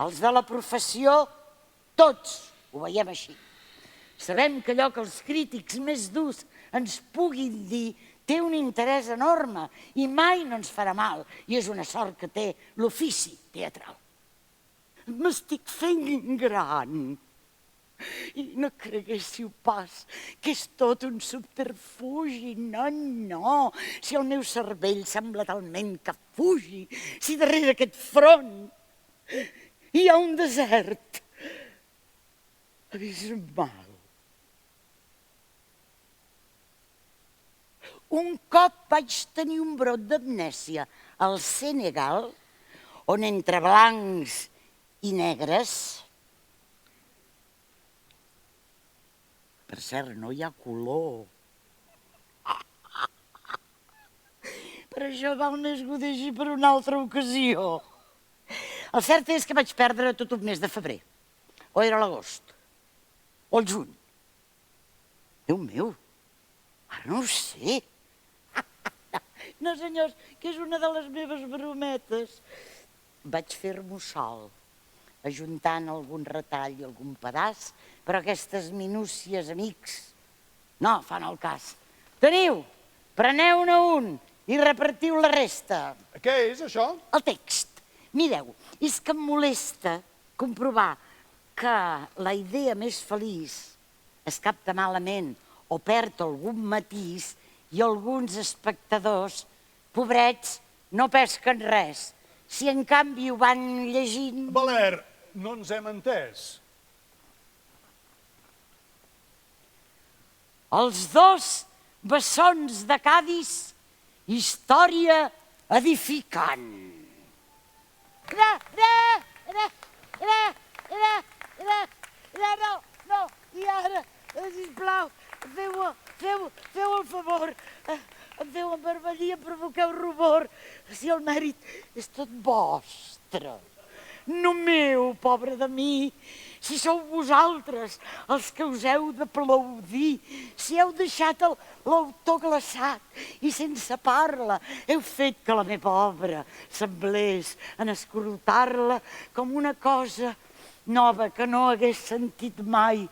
Els de la professió, tots ho veiem així. Sabem que allò que els crítics més durs ens puguin dir té un interès enorme i mai no ens farà mal, i és una sort que té l'ofici teatral. M'estic fent gran. I no creguéssiu pas que és tot un subterfugi. No, no. Si el meu cervell sembla talment que fugi, si darrere aquest front hi ha un desert abismal. Un cop vaig tenir un brot d'amnèsia al Senegal, on entre blancs i negres, per cert, no hi ha color. Per això val més godejar per una altra ocasió. El cert és que vaig perdre tot un mes de febrer. O era l'agost. O el juny. Déu meu, ara no ho sé. No, senyors, que és una de les meves brometes. Vaig fer-m'ho sol, ajuntant algun retall i algun pedaç, però aquestes minúcies, amics, no fan el cas. Teniu, preneu-ne un i repartiu la resta. Què és, això? El text. Mireu, és que em molesta comprovar que la idea més feliç es capta malament o perd algun matís i alguns espectadors, pobrets, no pesquen res. Si en canvi ho van llegint... Valer, no ens hem entès. Els dos bessons de Cadis, història edificant. No, i ara, sisplau, feu el favor, em feu envermellir, em provoqueu rubor, si el mèrit és tot vostre. No meu, pobre de mi, si sou vosaltres els que us heu d'aplaudir, si heu deixat l'autor glaçat i sense parla, heu fet que la meva obra semblés en escoltar-la com una cosa nova que no hagués sentit mai